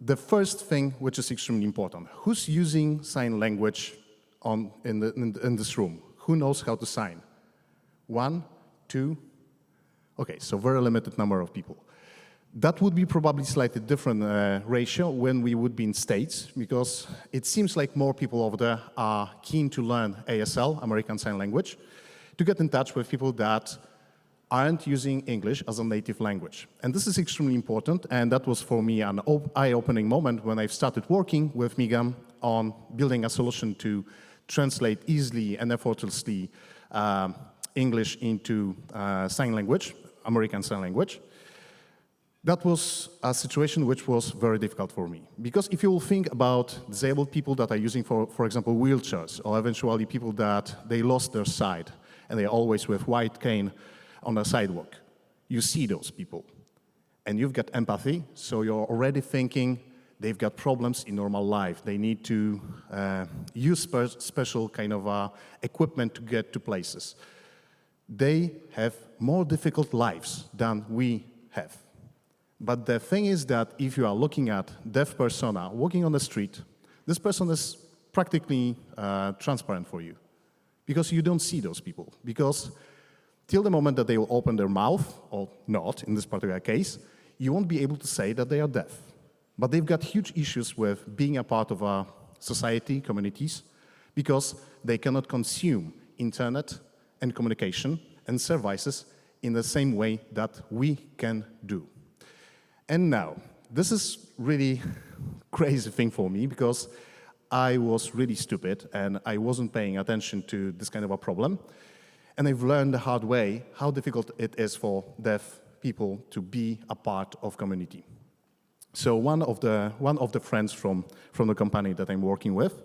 The first thing, which is extremely important, who's using sign language in this room? Who knows how to sign? 1, 2? Okay, so very limited number of people. That would be probably slightly different ratio when we would be in States, because it seems like more people over there are keen to learn ASL, American Sign Language, to get in touch with people that aren't using English as a native language. And this is extremely important, and that was for me an eye-opening moment when I started working with Migam on building a solution to translate easily and effortlessly English into sign language, American Sign Language. That was a situation which was very difficult for me. Because if you will think about disabled people that are using, for example, wheelchairs, or eventually people that they lost their sight, and they're always with white cane on the sidewalk, you see those people. And you've got empathy, so you're already thinking they've got problems in normal life. They need to use special kind of equipment to get to places. They have more difficult lives than we have. But the thing is that if you are looking at deaf persona walking on the street, this person is practically transparent for you, because you don't see those people. Because till the moment that they will open their mouth, or not in this particular case, you won't be able to say that they are deaf. But they've got huge issues with being a part of a society, communities, because they cannot consume internet and communication and services in the same way that we can do. And now, this is really crazy thing for me, because I was really stupid and I wasn't paying attention to this kind of a problem. And I've learned the hard way how difficult it is for deaf people to be a part of community. So one of the friends from the company that I'm working with,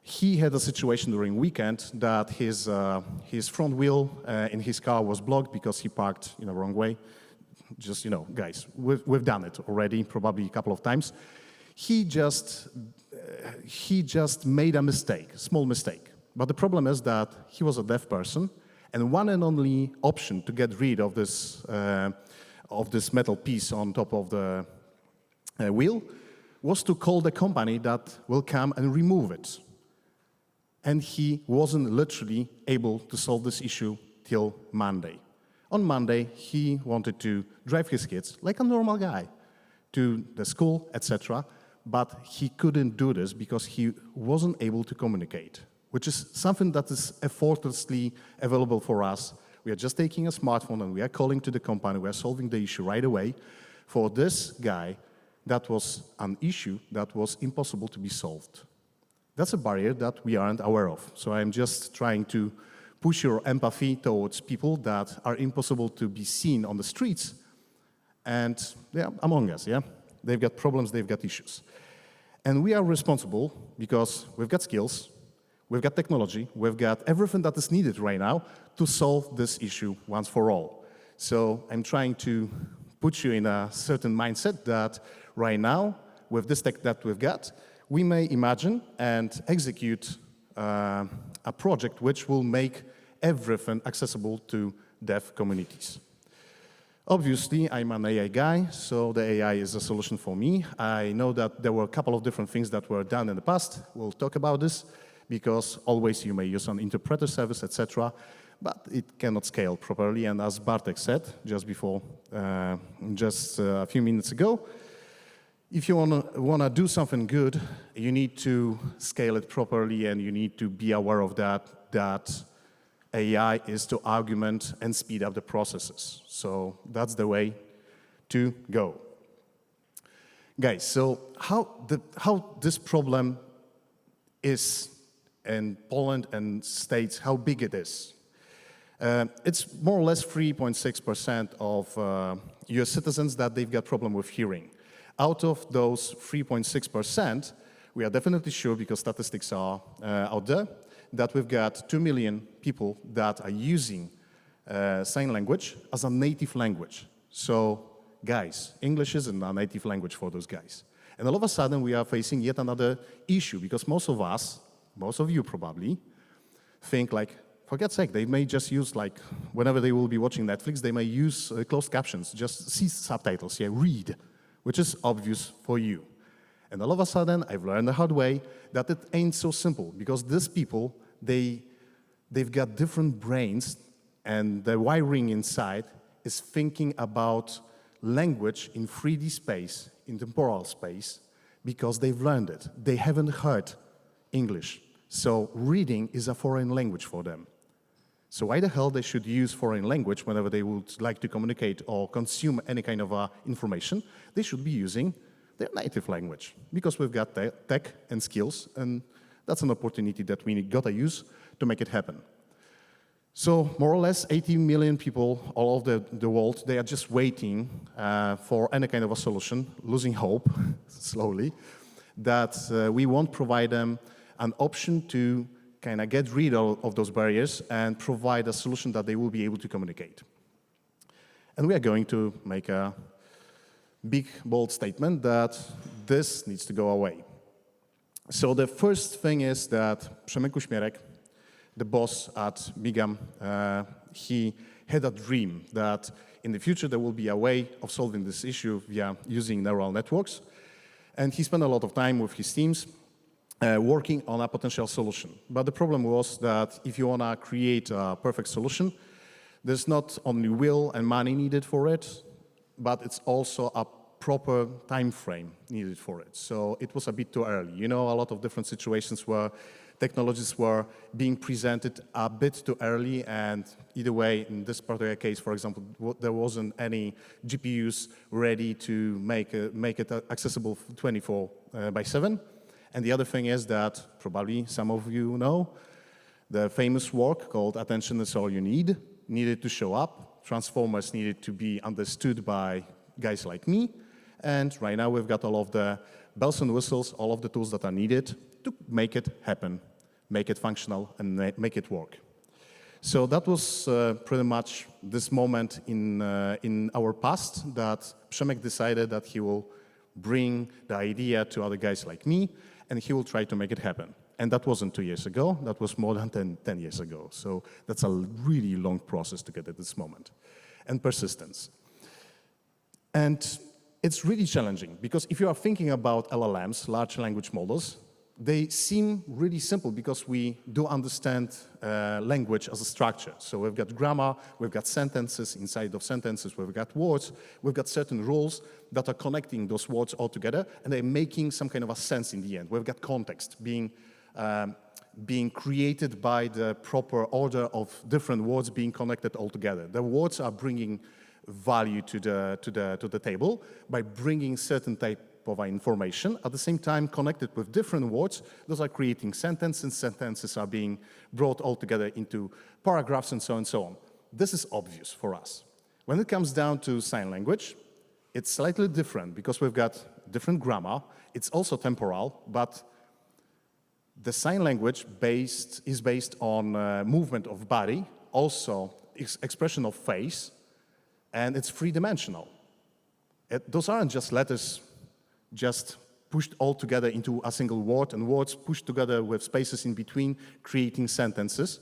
he had a situation during weekend that his front wheel in his car was blocked because he parked in the wrong way. Just, you know, guys, we've done it already, probably a couple of times. He just made a mistake, a small mistake. But the problem is that he was a deaf person, and one and only option to get rid of this metal piece on top of the wheel was to call the company that will come and remove it. And he wasn't literally able to solve this issue till Monday. On Monday, he wanted to drive his kids like a normal guy to the school, etc. But he couldn't do this because he wasn't able to communicate, which is something that is effortlessly available for us. We are just taking a smartphone and we are calling to the company, we are solving the issue right away. For this guy, that was an issue that was impossible to be solved. That's a barrier that we aren't aware of. So I'm just trying to push your empathy towards people that are impossible to be seen on the streets, and they're among us, yeah? They've got problems, they've got issues. And we are responsible because we've got skills, we've got technology, we've got everything that is needed right now to solve this issue once for all. So I'm trying to put you in a certain mindset that right now, with this tech that we've got, we may imagine and execute a project which will make everything accessible to deaf communities. Obviously, I'm an AI guy, so the AI is a solution for me. I know that there were a couple of different things that were done in the past. We'll talk about this, because always you may use an interpreter service, etc., but it cannot scale properly. And as Bartek said just before, just a few minutes ago, if you want to do something good, you need to scale it properly, and you need to be aware of that AI is to augment and speed up the processes. So that's the way to go. Guys, so how this problem is in Poland and States, how big it is. It's more or less 3.6% of US citizens that they've got problem with hearing. Out of those 3.6%, we are definitely sure, because statistics are out there, that we've got 2 million people that are using sign language as a native language. So, guys, English isn't a native language for those guys. And all of a sudden, we are facing yet another issue, because most of us, most of you probably, think like, for God's sake, they may just use, like, whenever they will be watching Netflix, they may use closed captions, just see subtitles, yeah, read, which is obvious for you. And all of a sudden, I've learned the hard way that it ain't so simple, because these people, they've got different brains, and the wiring inside is thinking about language in 3D space, in temporal space, because they've learned it. They haven't heard English. So reading is a foreign language for them. So why the hell they should use foreign language whenever they would like to communicate or consume any kind of information? They should be using their native language, because we've got tech and skills, and that's an opportunity that we gotta use to make it happen. So more or less 80 million people all over the world, they are just waiting for any kind of a solution, losing hope slowly, that we won't provide them an option to kind of get rid of those barriers and provide a solution that they will be able to communicate. And we are going to make a big, bold statement that this needs to go away. So the first thing is that Przemek Uśmierek, the boss at Migam, he had a dream that in the future there will be a way of solving this issue via using neural networks. And he spent a lot of time with his teams working on a potential solution. But the problem was that if you want to create a perfect solution, there's not only will and money needed for it, but it's also a proper time frame needed for it. So it was a bit too early. You know, a lot of different situations where technologies were being presented a bit too early, and either way, in this particular case, for example, there wasn't any GPUs ready to make it accessible 24/7. And the other thing is that, probably some of you know, the famous work called Attention is All You Need needed to show up. Transformers needed to be understood by guys like me. And right now we've got all of the bells and whistles, all of the tools that are needed to make it happen, make it functional, and make it work. So that was pretty much this moment in our past that Przemek decided that he will bring the idea to other guys like me, and he will try to make it happen. And that wasn't 2 years ago, that was more than 10 years ago. So that's a really long process to get at this moment. And persistence. And it's really challenging, because if you are thinking about LLMs, large language models, they seem really simple because we do understand language as a structure. So we've got grammar, we've got sentences, inside of sentences we've got words, we've got certain rules that are connecting those words all together, and they're making some kind of a sense in the end. We've got context being created by the proper order of different words being connected all together. The words are bringing value to the table by bringing certain type of information, at the same time connected with different words. Those are creating sentences. Sentences are being brought all together into paragraphs and so on and so on. This is obvious for us. When it comes down to sign language, it's slightly different because we've got different grammar. It's also temporal, but the sign language is based on movement of body, also expression of face, and it's three-dimensional. Those aren't just letters just pushed all together into a single word, and words pushed together with spaces in between, creating sentences.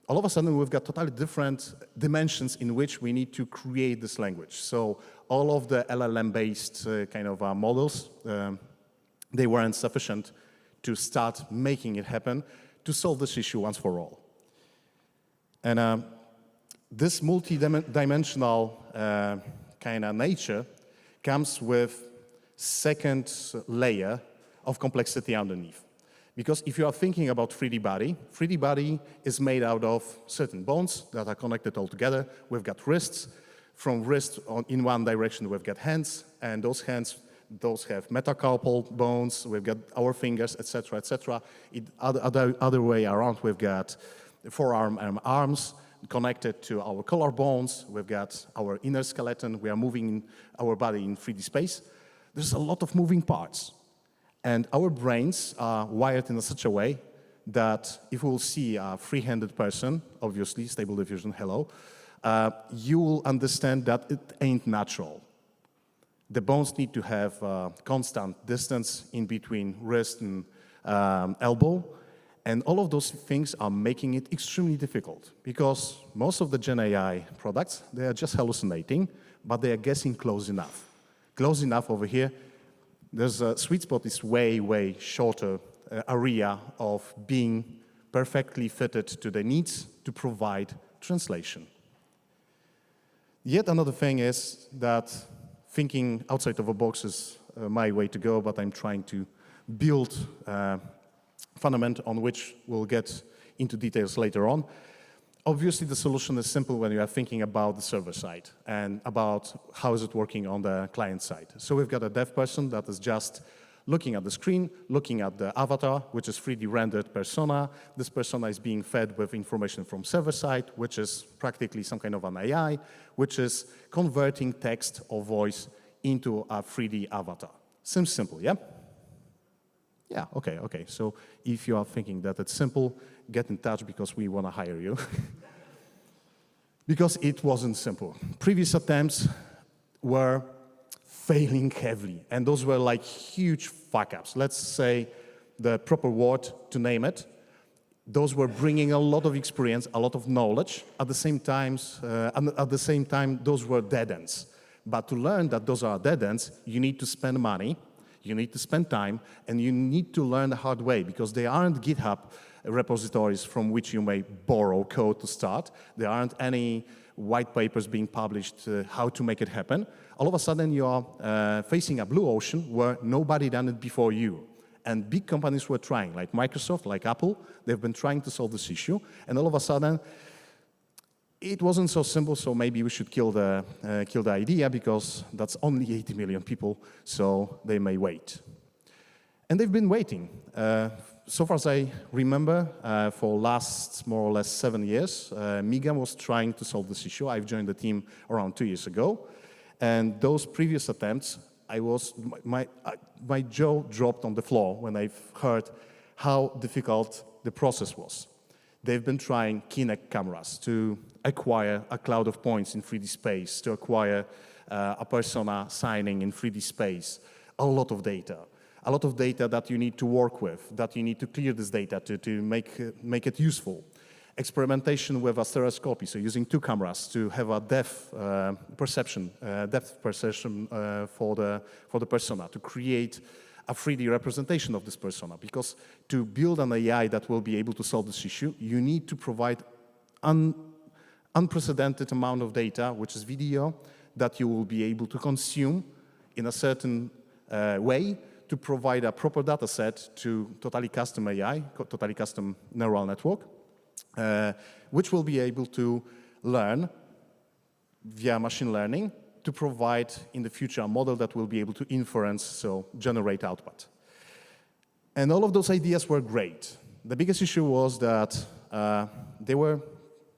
All of a sudden, we've got totally different dimensions in which we need to create this language. So all of the LLM-based kind of models, they weren't sufficient to start making it happen to solve this issue once for all. And this multi-dimensional kind of nature comes with second layer of complexity underneath. Because if you are thinking about 3D body is made out of certain bones that are connected all together. We've got wrists. From wrists in one direction, we've got hands, and those hands, those have metacarpal bones. We've got our fingers, etc., etc. Other way around, we've got forearm and arms connected to our collarbones. We've got our inner skeleton. We are moving our body in 3D space. There's a lot of moving parts. And our brains are wired in such a way that if we'll see a free-handed person, obviously, stable diffusion, hello, you will understand that it ain't natural. The bones need to have constant distance in between wrist and elbow. And all of those things are making it extremely difficult because most of the Gen AI products, they are just hallucinating, but they are guessing close enough. Close enough over here, There's a sweet spot is way, way shorter area of being perfectly fitted to the needs to provide translation. Yet another thing is that thinking outside of a box is my way to go, but I'm trying to build a fundament on which we'll get into details later on. Obviously, the solution is simple when you are thinking about the server side and about how is it working on the client side. So we've got a dev person that is just looking at the screen, looking at the avatar, which is 3D rendered persona. This persona is being fed with information from server side, which is practically some kind of an AI, which is converting text or voice into a 3D avatar. Seems simple, yeah? Yeah, okay. So if you are thinking that it's simple, get in touch because we want to hire you. Because it wasn't simple. Previous attempts were failing heavily, and those were like huge fuck-ups. Let's say the proper word to name it. Those were bringing a lot of experience, a lot of knowledge. At the same time, those were dead ends. But to learn that those are dead ends, you need to spend money, you need to spend time, and you need to learn the hard way, because there aren't GitHub repositories from which you may borrow code to start. There aren't any white papers being published how to make it happen. All of a sudden, you are facing a blue ocean where nobody done it before you. And big companies were trying, like Microsoft, like Apple. They've been trying to solve this issue. And all of a sudden, it wasn't so simple, so maybe we should kill the idea, because that's only 80 million people, so they may wait. And they've been waiting. So far as I remember, for last more or less 7 years, Migam was trying to solve this issue. I've joined the team around 2 years ago. And those previous attempts, my jaw dropped on the floor when I heard how difficult the process was. They've been trying Kinect cameras to acquire a cloud of points in 3D space, to acquire a persona signing in 3D space, a lot of data that you need to work with, that you need to clear this data to make it useful. Experimentation with a stereoscopy, so using 2 cameras to have a depth perception for the persona, to create a 3D representation of this persona. Because to build an AI that will be able to solve this issue, you need to provide unprecedented amount of data, which is video, that you will be able to consume in a certain way to provide a proper data set to totally custom AI, totally custom neural network, which will be able to learn via machine learning to provide in the future a model that will be able to inference, so generate output. And all of those ideas were great. The biggest issue was that they were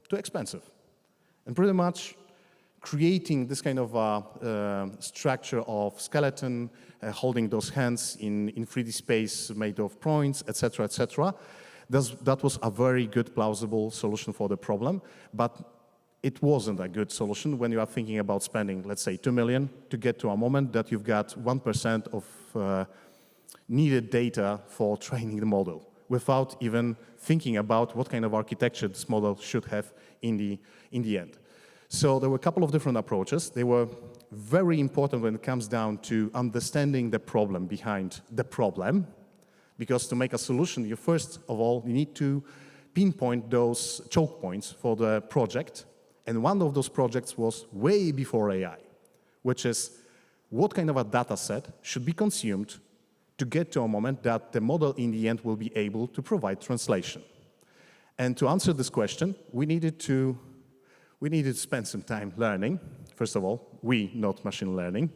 too expensive. And pretty much creating this kind of structure of skeleton, holding those hands in 3D space made of points, etc., etc., that was a very good, plausible solution for the problem, but it wasn't a good solution when you are thinking about spending, let's say, 2 million to get to a moment that you've got 1% of needed data for training the model, without even thinking about what kind of architecture this model should have in the end. So there were a couple of different approaches. They were very important when it comes down to understanding the problem behind the problem, because to make a solution, you first of all need to pinpoint those choke points for the project. And one of those projects was way before AI, which is what kind of a data set should be consumed to get to a moment that the model in the end will be able to provide translation. And to answer this question, we needed to spend some time learning. First of all, not machine learning.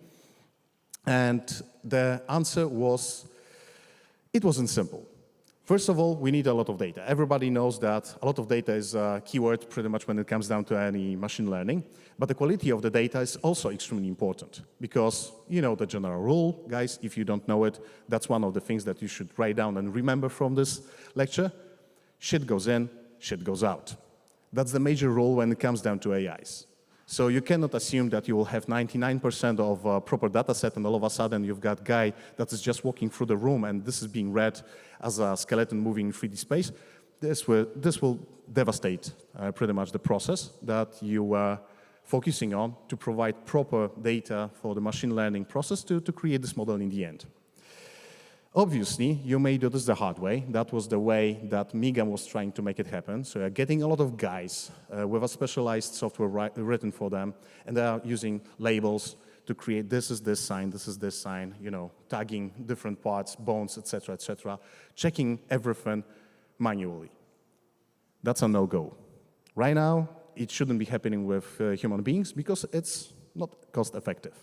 And the answer was, it wasn't simple. First of all, we need a lot of data. Everybody knows that a lot of data is a keyword pretty much when it comes down to any machine learning. But the quality of the data is also extremely important, because you know the general rule, guys. If you don't know it, that's one of the things that you should write down and remember from this lecture. Shit goes in, shit goes out. That's the major rule when it comes down to AIs. So you cannot assume that you will have 99% of a proper data set, and all of a sudden you've got a guy that is just walking through the room and this is being read as a skeleton moving in 3D space. This will devastate pretty much the process that you were focusing on to provide proper data for the machine learning process to create this model in the end. Obviously, you may do this the hard way. That was the way that Migam was trying to make it happen. So you're getting a lot of guys with a specialized software written for them, and they are using labels to create this is this sign, you know, tagging different parts, bones, etc., checking everything manually. That's a no-go. Right now, it shouldn't be happening with human beings because it's not cost-effective.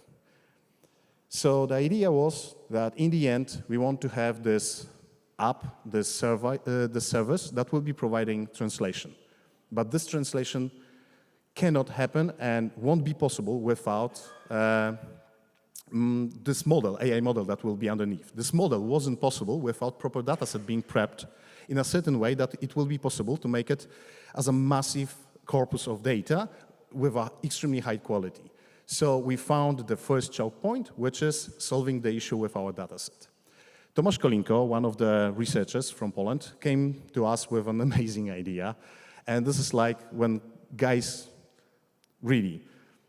So the idea was that in the end, we want to have this app, this service that will be providing translation. But this translation cannot happen and won't be possible without this model, AI model that will be underneath. This model wasn't possible without proper dataset being prepped in a certain way that it will be possible to make it as a massive corpus of data with an extremely high quality. So we found the first choke point, which is solving the issue with our dataset. Tomasz Kolinko, one of the researchers from Poland, came to us with an amazing idea. And this is like when guys, really,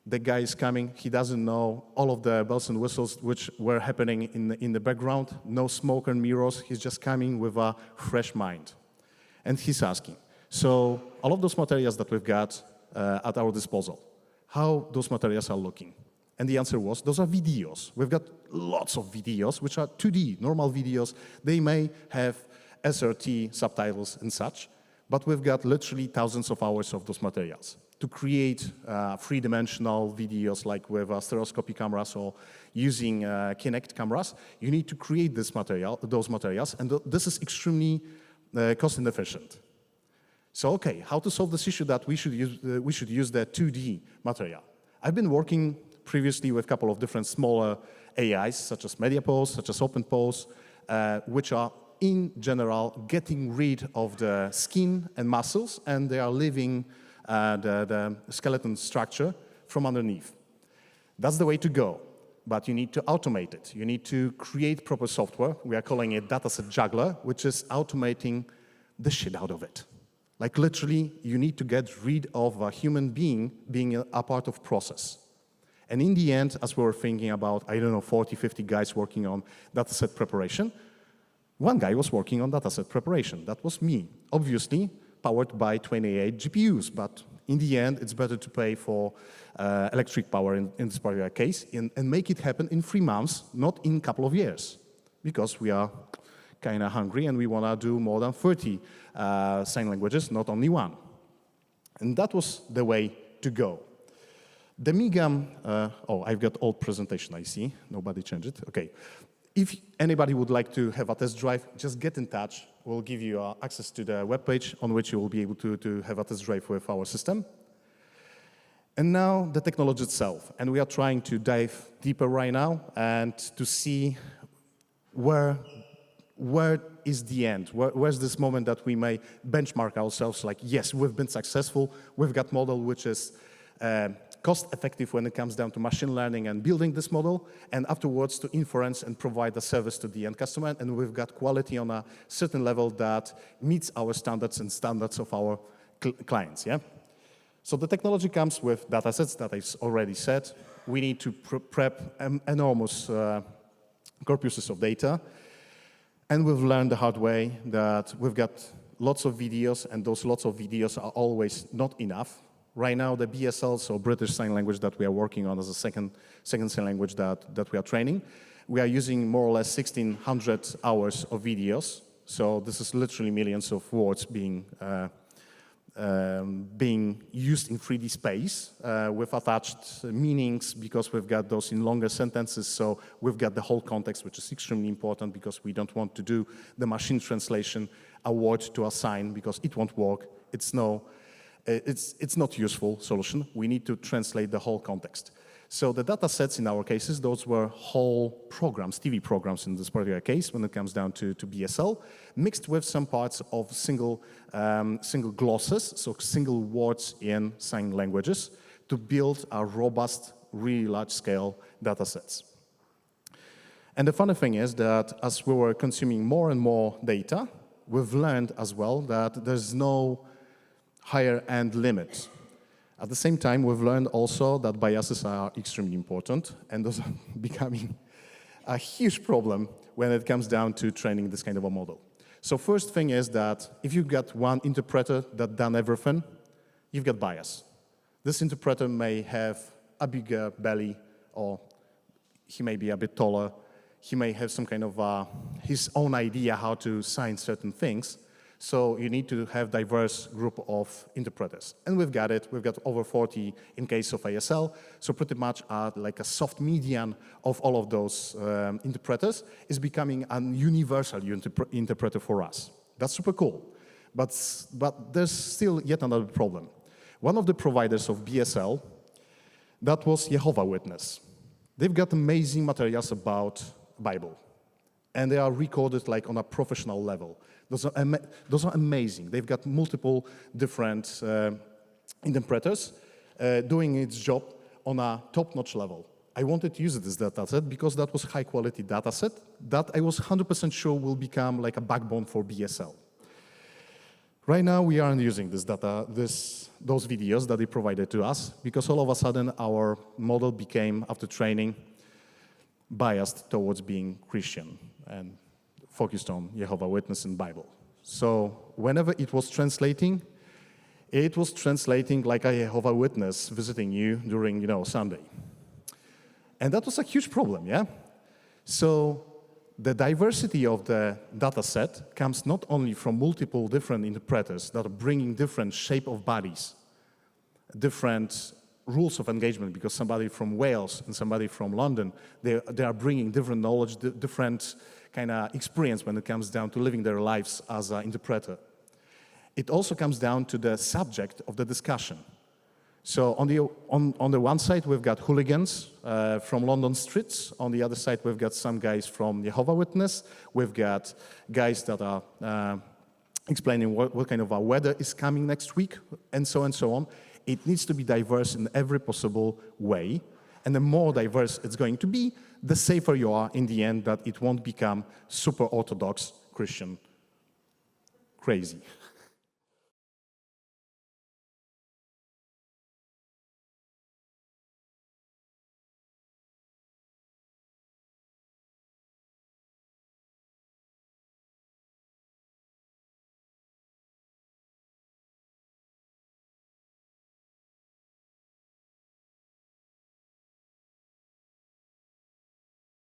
the guy is coming, he doesn't know all of the bells and whistles which were happening in the background, no smoke and mirrors, he's just coming with a fresh mind. And he's asking, so all of those materials that we've got at our disposal, how those materials are looking? And the answer was, those are videos. We've got lots of videos, which are 2D, normal videos. They may have SRT subtitles and such, but we've got literally thousands of hours of those materials. To create three-dimensional videos like with stereoscopic cameras or using Kinect cameras, you need to create those materials, and this is extremely cost inefficient. So, okay, how to solve this issue that we should use the 2D material? I've been working previously with a couple of different smaller AIs, such as MediaPose, such as OpenPose, which are, in general, getting rid of the skin and muscles, and they are leaving the skeleton structure from underneath. That's the way to go, but you need to automate it. You need to create proper software. We are calling it dataset juggler, which is automating the shit out of it. Like literally, you need to get rid of a human being being a part of process. And in the end, as we were thinking about, I don't know, 40, 50 guys working on dataset preparation, one guy was working on dataset preparation. That was me, obviously powered by 28 GPUs. But in the end, it's better to pay for electric power in this particular case and make it happen in 3 months, not in a couple of years, because we are kind of hungry and we want to do more than 30 sign languages, not only one. And that was the way to go. The Migam, I've got old presentation, I see. Nobody changed it. Okay. If anybody would like to have a test drive, just get in touch. We'll give you access to the webpage on which you will be able to have a test drive with our system. And now the technology itself. And we are trying to dive deeper right now and to see where is the end? Where's this moment that we may benchmark ourselves like, yes, we've been successful, we've got model which is cost-effective when it comes down to machine learning and building this model, and afterwards to inference and provide a service to the end customer, and we've got quality on a certain level that meets our standards and standards of our clients, yeah? So the technology comes with datasets that I already said. We need to prep enormous corpuses of data. And we've learned the hard way that we've got lots of videos, and those lots of videos are always not enough. Right now, the BSL, so British Sign Language that we are working on as a second sign language that we are training, we are using more or less 1,600 hours of videos. So this is literally millions of words being used in 3D space with attached meanings, because we've got those in longer sentences. So we've got the whole context, which is extremely important because we don't want to do the machine translation a word to a sign because it won't work. It's not useful solution. We need to translate the whole context. So the data sets in our cases, those were whole programs, TV programs in this particular case, when it comes down to BSL, mixed with some parts of single glosses, so single words in sign languages, to build a robust, really large-scale data sets. And the funny thing is that as we were consuming more and more data, we've learned as well that there's no higher end limit. At the same time, we've learned also that biases are extremely important, and those are becoming a huge problem when it comes down to training this kind of a model. So first thing is that if you've got one interpreter that done everything, you've got bias. This interpreter may have a bigger belly, or he may be a bit taller. He may have some kind of his own idea how to sign certain things. So you need to have diverse group of interpreters. And we've got it. We've got over 40 in case of ASL. So pretty much like a soft median of all of those interpreters is becoming a universal interpreter for us. That's super cool. But there's still yet another problem. One of the providers of BSL, that was Jehovah's Witness. They've got amazing materials about Bible. And they are recorded like on a professional level. Those are amazing. They've got multiple different interpreters doing its job on a top-notch level. I wanted to use this dataset because that was a high-quality dataset that I was 100% sure will become like a backbone for BSL. Right now, we aren't using this data, those videos that they provided to us, because all of a sudden our model became, after training, biased towards being Christian and focused on Jehovah's Witness and Bible. So whenever it was translating like a Jehovah's Witness visiting you during, Sunday. And that was a huge problem, yeah? So the diversity of the data set comes not only from multiple different interpreters that are bringing different shape of bodies, different rules of engagement, because somebody from Wales and somebody from London, they are bringing different knowledge, different kind of experience when it comes down to living their lives as an interpreter. It also comes down to the subject of the discussion. So on the one side, we've got hooligans from London streets. On the other side, we've got some guys from Jehovah's Witness. We've got guys that are explaining what kind of weather is coming next week, and so on. It needs to be diverse in every possible way. And the more diverse it's going to be, the safer you are in the end that it won't become super orthodox Christian crazy.